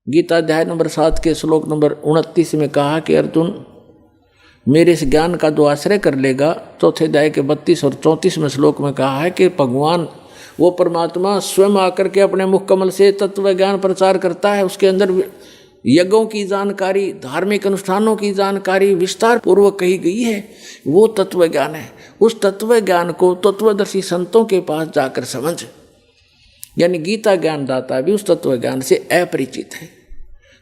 गीता अध्याय नंबर 7 के श्लोक नंबर 29 में कहा कि अर्जुन मेरे इस ज्ञान का जो आश्रय कर लेगा, चौथे अध्याय के 32 और 34 श्लोक में कहा है कि भगवान वो परमात्मा स्वयं आकर के अपने मुख कमल से तत्व ज्ञान प्रचार करता है। उसके अंदर यज्ञों की जानकारी, धार्मिक अनुष्ठानों की जानकारी विस्तार पूर्वक कही गई है। वो तत्व ज्ञान है। उस तत्व ज्ञान को तत्वदर्शी संतों के पास जाकर समझ, यानी गीता ज्ञान दाता भी उस तत्व ज्ञान से अपरिचित है।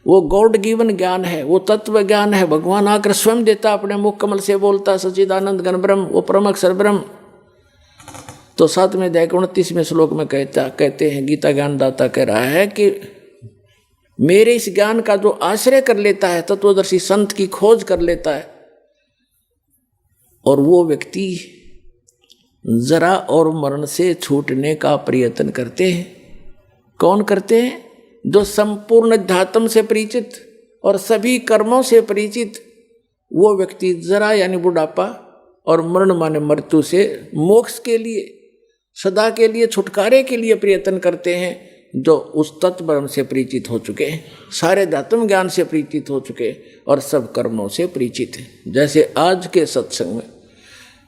वो गॉड गिवन ज्ञान है, वो तत्व ज्ञान है। भगवान आकर स्वयं देता, अपने मुख कमल से बोलता, सच्चिदानंद घन ब्रह्म, वो परम अक्षर ब्रह्म। तो 7वें अध्याय के 29वें श्लोक में कहते हैं, गीता ज्ञान दाता कह रहा है कि मेरे इस ज्ञान का जो आश्रय कर लेता है, तत्वदर्शी संत की खोज कर लेता है, और वो व्यक्ति जरा और मरण से छूटने का प्रयत्न करते हैं। कौन करते हैं? जो संपूर्ण अध्यात्म से परिचित और सभी कर्मों से परिचित वो व्यक्ति जरा यानी बुढ़ापा और मरण माने मृत्यु से मोक्ष के लिए, सदा के लिए, छुटकारे के लिए प्रयत्न करते हैं, जो उस तत्व ब्रह्म से परिचित हो चुके हैं, सारे अध्यात्म ज्ञान से परिचित हो चुके और सब कर्मों से परिचित हैं। जैसे आज के सत्संग में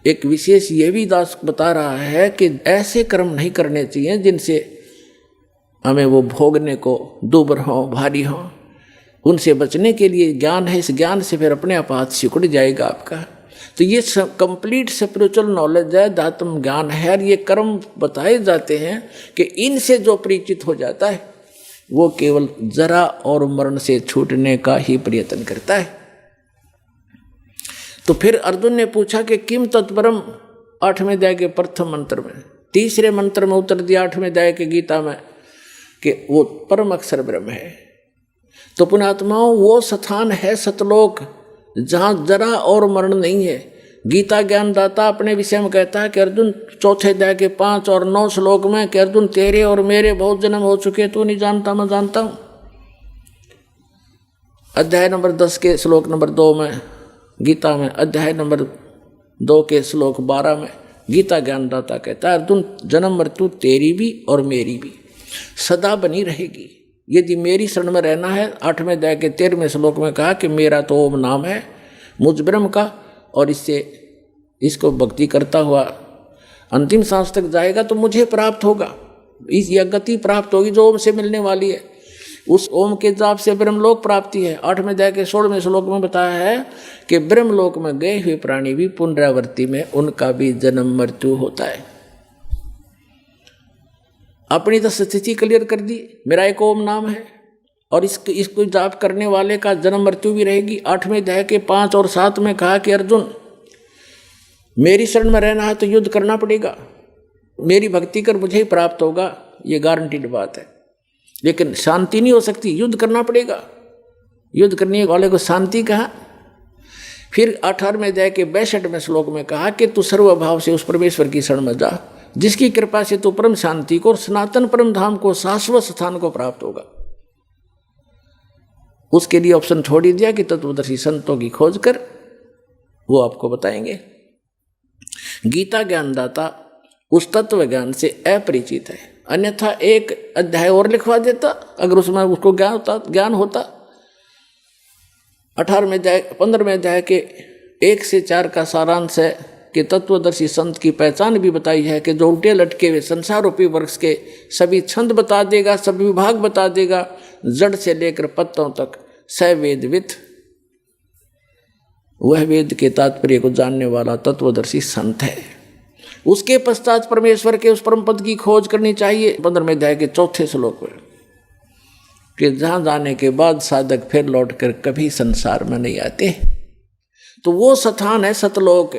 एक विशेष ये भी दास बता रहा है कि ऐसे कर्म नहीं करने चाहिए जिनसे हमें वो भोगने को दुबर हों, भारी हों। उनसे बचने के लिए ज्ञान है, इस ज्ञान से फिर अपने आप हाथ सिकुड़ जाएगा आपका। तो ये कंप्लीट स्पिरिचुअल नॉलेज है, अध्यात्म ज्ञान है। और ये कर्म बताए जाते हैं कि इनसे जो परिचित हो जाता है वो केवल जरा और मरण से छूटने का ही प्रयत्न करता है। तो फिर अर्जुन ने पूछा कि किम तत्परम, 8वें अध्याय के प्रथम मंत्र में, तीसरे मंत्र में उत्तर दिया 8वें अध्याय के गीता में कि वो परम अक्षर ब्रह्म है। तो पुण्यात्माओं, वो स्थान है सतलोक जहाँ जरा और मरण नहीं है। गीता ज्ञान दाता अपने विषय में कहता है कि अर्जुन, चौथे अध्याय के 5 और 9 श्लोक में कि अर्जुन तेरे और मेरे बहुत जन्म हो चुके, तू नहीं जानता, मैं जानता हूँ। अध्याय नंबर 10 के श्लोक नंबर 2 में गीता में, अध्याय नंबर 2 के श्लोक 12 में गीता ज्ञान दाता कहता है अर्जुन, जन्म मृत्यु तेरी भी और मेरी भी सदा बनी रहेगी यदि मेरी शरण में रहना है। 8वें अध्याय के 13वें श्लोक में कहा कि मेरा तो ओम नाम है मुझ ब्रह्म का, और इसको भक्ति करता हुआ अंतिम सांस तक जाएगा तो मुझे प्राप्त होगा, इस यह गति प्राप्त होगी जो ओम से मिलने वाली है। उस ओम के जाप से ब्रह्मलोक प्राप्ति है। 8वें अध्याय के 16वें श्लोक में बताया है कि ब्रह्मलोक में गए हुए प्राणी भी पुनरावृत्ति में उनका भी जन्म मृत्यु होता है। अपनी तो स्थिति क्लियर कर दी, मेरा एक ओम नाम है और इसको जाप करने वाले का जन्म मृत्यु भी रहेगी। 8वें अध्याय के 5 और 7 में कहा कि अर्जुन, मेरी शरण में रहना है तो युद्ध करना पड़ेगा, मेरी भक्ति कर मुझे ही प्राप्त होगा, ये गारंटीड बात है। लेकिन शांति नहीं हो सकती, युद्ध करना पड़ेगा। युद्ध करने वाले को शांति कहा। फिर 18वें अध्याय के 62वें श्लोक में कहा कि तू सर्वभाव से उस परमेश्वर की शरण में जा जिसकी कृपा से तू परम शांति को और सनातन परम धाम को, शाश्वत स्थान को प्राप्त होगा। उसके लिए ऑप्शन छोड़ ही दिया कि तत्वदर्शी संतों की खोज कर, वो आपको बताएंगे। गीता ज्ञानदाता उस तत्व ज्ञान से अपरिचित है, अन्यथा एक अध्याय और लिखवा देता अगर उसमें उसको ज्ञान होता। 18वें अध्याय 15वें अध्याय के 1 से 4 का सारांश है कि तत्वदर्शी संत की पहचान भी बताई है कि जो उल्टे लटके हुए संसार रूपी वृक्ष के सभी छंद बता देगा, सभी विभाग बता देगा, जड़ से लेकर पत्तों तक सवेदविद, वह वेद के तात्पर्य को जानने वाला तत्वदर्शी संत है। उसके पश्चात परमेश्वर के उस परम पद की खोज करनी चाहिए। 15वें अध्याय के 4 श्लोक में कि जहाँ जाने के बाद साधक फिर लौटकर कभी संसार में नहीं आते। तो वो स्थान है सतलोक।